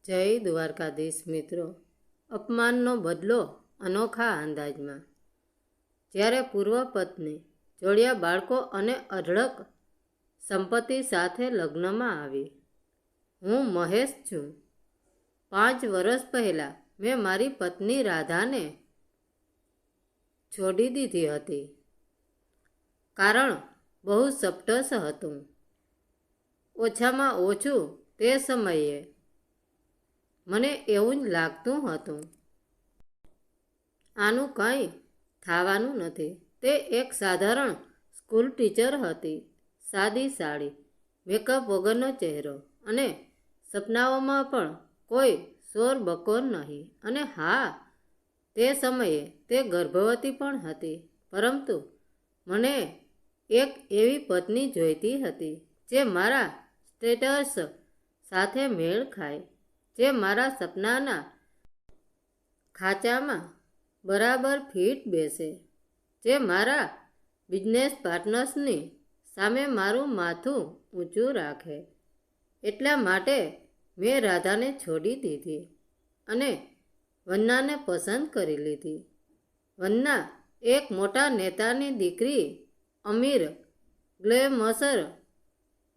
જય દ્વારકાધીશ મિત્રો. અપમાનનો બદલો અનોખા અંદાજમાં. જ્યારે પૂર્વ પત્ની જોડિયા બાળકો અને અઢળક સંપત્તિ સાથે લગ્નમાં આવી. હું મહેશ છું. 5 વર્ષ પહેલાં મેં મારી પત્ની રાધાને છોડી દીધી હતી. કારણ બહુ સ્પષ્ટ હતું. ઓછામાં ઓછું તે સમયે મને એવું જ લાગતું હતું. આનું કંઈ થવાનું નથી. તે એક સાધારણ સ્કૂલ ટીચર હતી. સાદી સાડી, મેકઅપ વગરનો ચહેરો અને સપનાઓમાં પણ કોઈ શોર બકોર નહીં. અને હા, તે સમયે તે ગર્ભવતી પણ હતી. પરંતુ મને એક એવી પત્ની જોઈતી હતી જે મારા સ્ટેટસ સાથે મેળ ખાય, જે મારા સપનાના ખાંચામાં બરાબર ફિટ બેસે, જે મારા બિઝનેસ પાર્ટનર્સની સામે મારું માથું ઊંચું રાખે. એટલા માટે મેં રાધાને છોડી દીધી અને વંદનાને પસંદ કરી લીધી. વંદના એક મોટા નેતાની દીકરી, અમીર, ગ્લેમરસ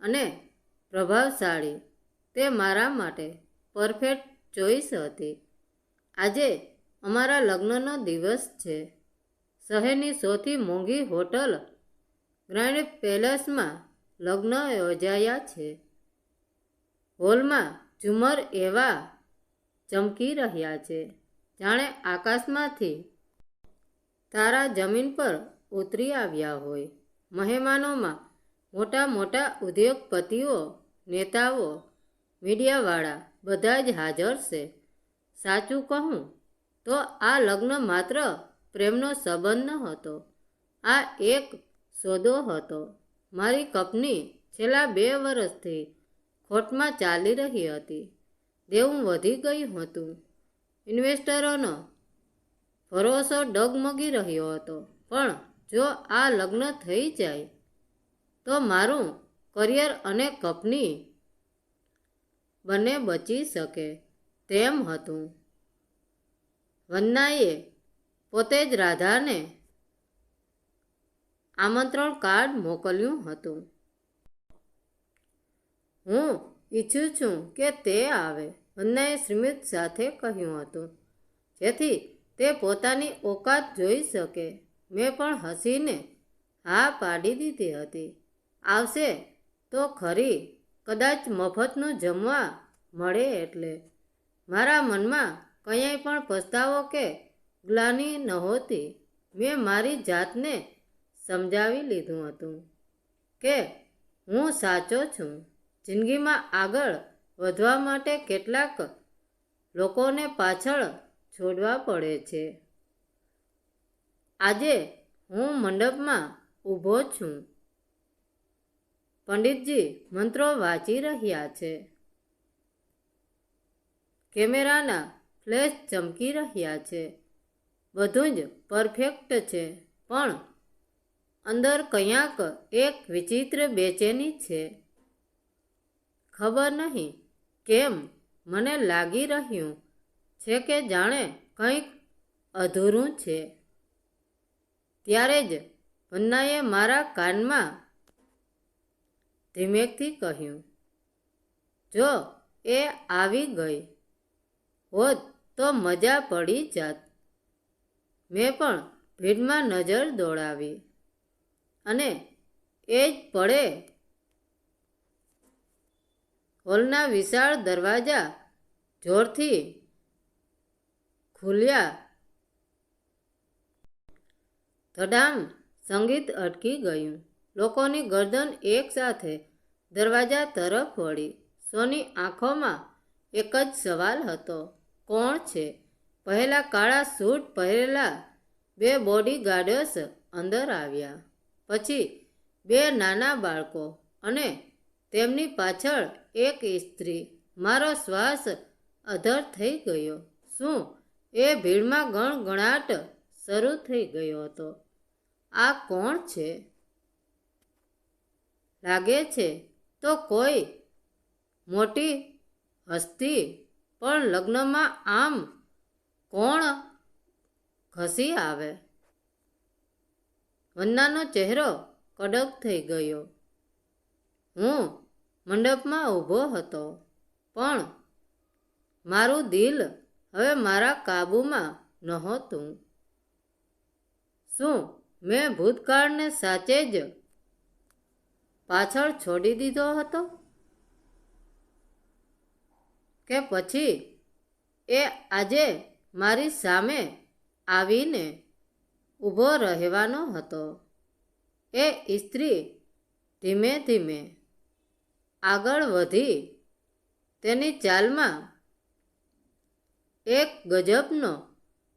અને પ્રભાવશાળી. તે મારા માટે પરફેક્ટ ચોઈસ હતી. આજે અમારા લગ્નનો દિવસ છે. શહેરની સૌથી મોંઘી હોટલ ગ્રાન્ડ પેલેસમાં લગ્ન યોજાયા છે. હોલમાં ઝુમ્મર એવા ચમકી રહ્યા છે જાણે આકાશમાંથી તારા જમીન પર ઉતરી આવ્યા હોય. મહેમાનોમાં મોટા મોટા ઉદ્યોગપતિઓ, નેતાઓ, મીડિયાવાળા બધા જ હાજર છે. સાચું કહું તો આ લગ્ન માત્ર પ્રેમનો સંબંધ ન હતો. આ એક સોદો હતો. મારી કંપની છેલ્લા 2 વર્ષથી ખોટમાં ચાલી રહી હતી. દેવું વધી ગયું હતું. ઇન્વેસ્ટરોનો ભરોસો ડગમગી રહ્યો હતો. પણ જો આ લગ્ન થઈ જાય તો મારું કરિયર અને કંપની બંને બચી શકે તેમ હતું. વંદનાએ પોતે જ રાધાને આમંત્રણ કાર્ડ મોકલ્યું હતું. હું ઈચ્છું છું કે તે આવે, વંદનાએ સ્મિત સાથે કહ્યું હતું, જેથી તે પોતાની ઓકાત જોઈ શકે. મેં પણ હસીને હા પાડી દીધી હતી. આવશે તો ખરી, કદાચ મફતનું જમવા મળે એટલે. મારા મનમાં કંઈ પણ પસ્તાવો કે ગ્લાનિ નહોતી. મેં મારી જાતને સમજાવી લીધું હતું કે હું સાચો છું. જિંદગીમાં આગળ વધવા માટે કેટલાક લોકોને પાછળ છોડવા પડે છે. આજે હું મંડપમાં ઊભો છું. પંડિતજી મંત્રો વાંચી રહ્યા છે. કેમેરાના ફ્લેશ ચમકી રહ્યા છે. બધું જ પરફેક્ટ છે. પણ અંદર કંઈક એક વિચિત્ર બેચેની છે. ખબર નહીં કેમ મને લાગી રહ્યું છે કે જાણે કંઈક અધૂરું છે. ત્યારે જ વંદનાએ મારા કાનમાં ધીમેકથી કહ્યું, જો એ આવી ગઈ હોત તો મજા પડી જાત. મેં પણ ભીડમાં નજર દોડાવી અને એ જ પળે હોલના વિશાળ દરવાજા જોરથી ખુલ્યા. ધડામ સંગીત અટકી ગયું. લોકોની ગરદન એકસાથે દરવાજા તરફ વળી. સૌની આંખોમાં એક જ સવાલ હતો, કોણ છે? પહેલા કાળા સૂટ પહેરેલા 2 બોડીગાર્ડ્સ અંદર આવ્યા. પછી 2 નાના બાળકો અને તેમની પાછળ એક સ્ત્રી. મારો શ્વાસ અધ્ધર થઈ ગયો. શું એ ભીડમાં ગણગણાટ શરૂ થઈ ગયો હતો? આ કોણ છે? લાગે છે તો કોઈ મોટી હસ્તી. પણ લગ્નમાં આમ કોણ ઘસી આવે? વંદનાનો ચહેરો કડક થઈ ગયો. હું મંડપમાં ઊભો હતો, પણ મારું દિલ હવે મારા કાબૂમાં નહોતું. શું મેં ભૂતકાળને સાચે જ પાછળ છોડી દીધો હતો? કે પછી એ આજે મારી સામે આવીને ઊભો રહેવાનો હતો? એ સ્ત્રી ધીમે ધીમે આગળ વધી. તેની ચાલમાં એક ગજબનો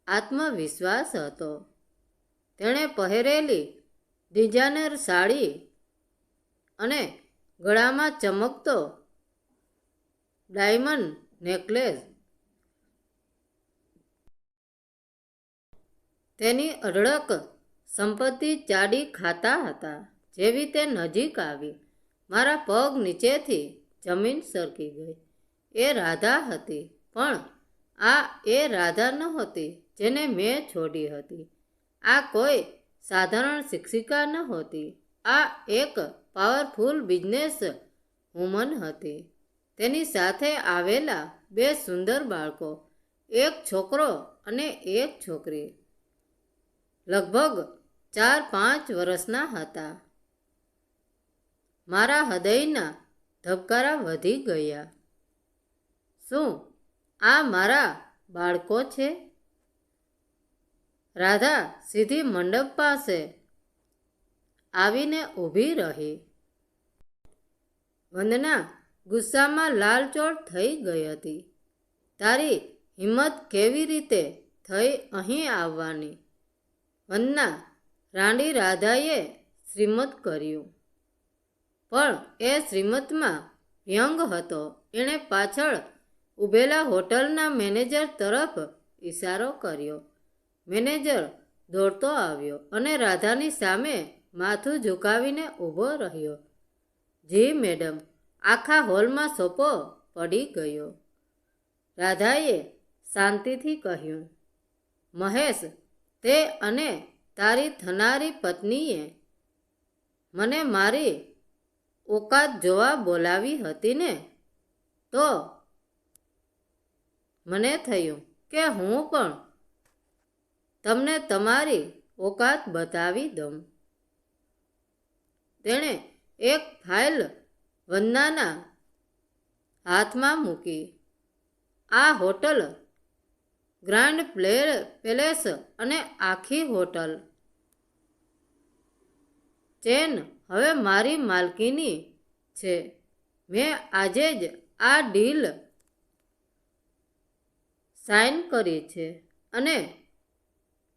આત્મવિશ્વાસ હતો. તેણે પહેરેલી ડિઝાઇનર સાડી અને ગળામાં ચમકતો ડાયમંડ નેકલેસ તેની અઢળક સંપત્તિ ચાડી ખાતા હતા. જેવી તે નજીક આવી, મારા પગ નીચેથી જમીન સરકી ગઈ. એ રાધા હતી, પણ આ એ રાધા નહોતી જેને મેં છોડી હતી. આ કોઈ સાધારણ શિક્ષિકા નહોતી. આ એક પાવરફુલ બિઝનેસ વુમન હતી. તેની સાથે આવેલા બે સુંદર બાળકો, એક છોકરો અને એક છોકરી, લગભગ 4-5 વર્ષના હતા. મારા હૃદયના ધબકારા વધી ગયા. શું આ મારા બાળકો છે? રાધા સીધી મંડપ પાસે આવીને ઊભી રહી. વંદના ગુસ્સામાં લાલચોળ થઈ ગઈ હતી. તારી હિંમત કેવી રીતે થઈ અહીં આવવાની? વંદના રાણી રાધાએ શ્રીમત કર્યું, પણ એ શ્રીમતમાં વ્યંગ હતો. એણે પાછળ ઊભેલા હોટલના મેનેજર તરફ ઈશારો કર્યો. મેનેજર દોડતો આવ્યો અને રાધાની સામે માથું ઝુકાવીને ઊભો રહ્યો. જી મેડમ. આખા હોલમાં સોપો પડી ગયો. રાધાએ શાંતિથી કહ્યું, મહેશ, તે અને તારી થનારી પત્નીએ મને મારી ઓકાત જોવા બોલાવી હતી ને? તો મને થયું કે હું પણ તમને તમારી ઓકાત બતાવી દઉં. તેણે એક ફાઇલ વંદનાના હાથમાં મૂકી. આ હોટલ ગ્રાન્ડ પેલેસ અને આખી હોટલ ચેન હવે મારી માલકીની છે. મેં આજે જ આ ડીલ સાઇન કરી છે. અને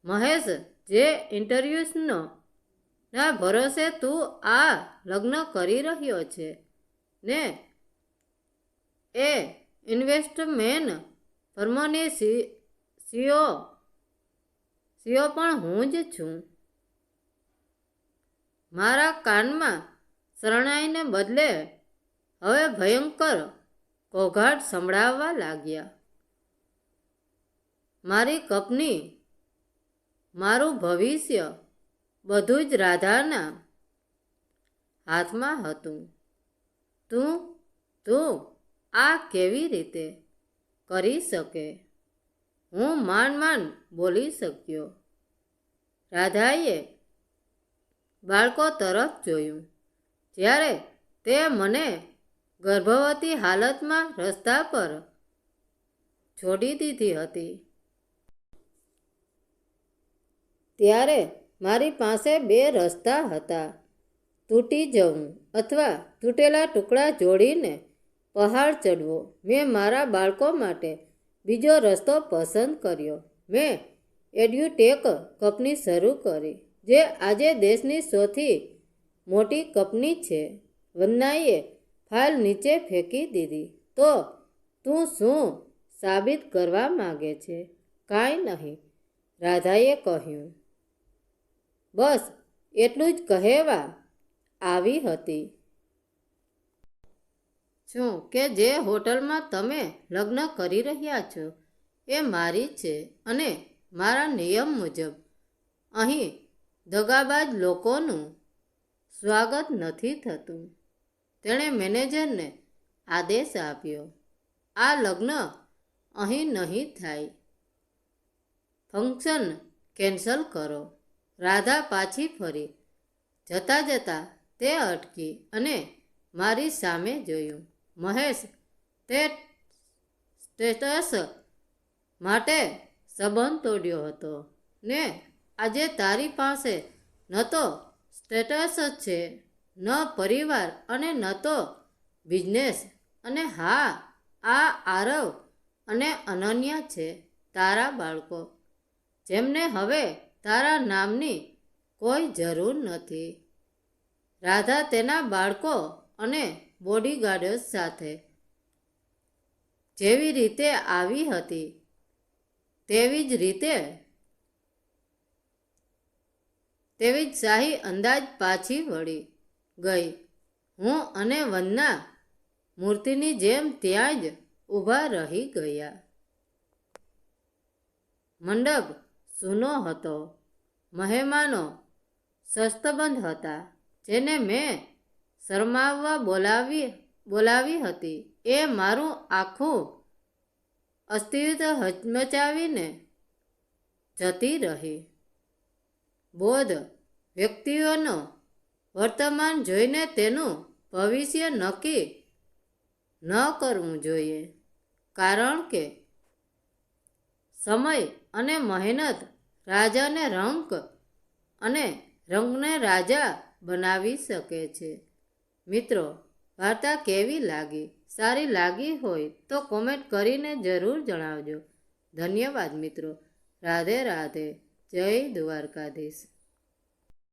મહેશ, જે ઇન્ટરવ્યુનો ના ભરોસે તું આ લગ્ન કરી રહ્યો છે ને, એ ઇન્વેસ્ટમેન્ટ ફર્મની સીઓ પણ હું જ છું. મારા કાનમાં શરણાઈને બદલે હવે ભયંકર ઘોંઘાટ સંભળાવવા લાગ્યા. મારી કંપની, મારું ભવિષ્ય બધું જ રાધાના હાથમાં હતું. તું આ કેવી રીતે કરી શકે? હું માંડ બોલી શક્યો. રાધાએ બાળકો તરફ જોયું. જ્યારે તે મને ગર્ભવતી હાલતમાં રસ્તા પર છોડી દીધી હતી, ત્યારે મારી પાસે 2 રસ્તા હતા: તૂટી જવું અથવા તૂટેલા ટુકડા જોડીને પહાડ ચડવો. મેં મારા બાળકો માટે બીજો રસ્તો પસંદ કર્યો. મેં એડ્યુટેક કંપની શરૂ કરી, જે આજે દેશની સૌથી મોટી કંપની છે. વંદનાએ ફાઇલ નીચે ફેંકી દીધી. તો તું શું સાબિત કરવા માંગે છે? કાંઈ નહીં, રાધાએ કહ્યું. બસ એટલું જ કહેવા આવી હતી. છું કે જે હોટલમાં તમે લગ્ન કરી રહ્યા છો એ મારી છે અને મારા નિયમ મુજબ અહીં દગાબાજ લોકોનું સ્વાગત નથી થતું. તેણે મેનેજરને આદેશ આપ્યો, આ લગ્ન અહીં નહીં થાય. ફંક્શન કેન્સલ કરો. રાધા પાછી ફરી. જતાં જતાં તે અટકી અને મારી સામે જોયું. મહેશ, તે સ્ટેટસ માટે સંબંધ તોડ્યો હતો ને આજે તારી પાસે ન તો સ્ટેટસ જ છે, ન પરિવાર અને ન તો બિઝનેસ. અને હા, આ આરવ અને અનન્યા છે તારા બાળકો, જેમને હવે તારા નામની કોઈ જરૂર નથી. રાધા તેના બાળકો અને બોડીગાર્ડ્સ સાથે જેવી રીતે આવી હતી તેવી જ શાહી અંદાજ પાછી વળી ગઈ. હું અને વંદના મૂર્તિની જેમ ત્યાં જ ઊભા રહી ગયા. મંડપ સૂનો હતો. મહેમાનો શસ્તબંધ હતા. જેને મેં શરમાવવા બોલાવી હતી એ મારું આખું અસ્તિત્વ હચમચાવીને જતી રહી. બોધ વ્યક્તિઓનો વર્તમાન જોઈને તેનું ભવિષ્ય નક્કી ન કરવું જોઈએ, કારણ કે સમય અને મહેનત રાજાને રંગને રાજા બનાવી શકે છે. મિત્રો, વાર્તા કેવી લાગી? સારી લાગી હોય તો કોમેન્ટ કરીને જરૂર જણાવજો. ધન્યવાદ મિત્રો. રાધે રાધે. જય દ્વારકાધીશ.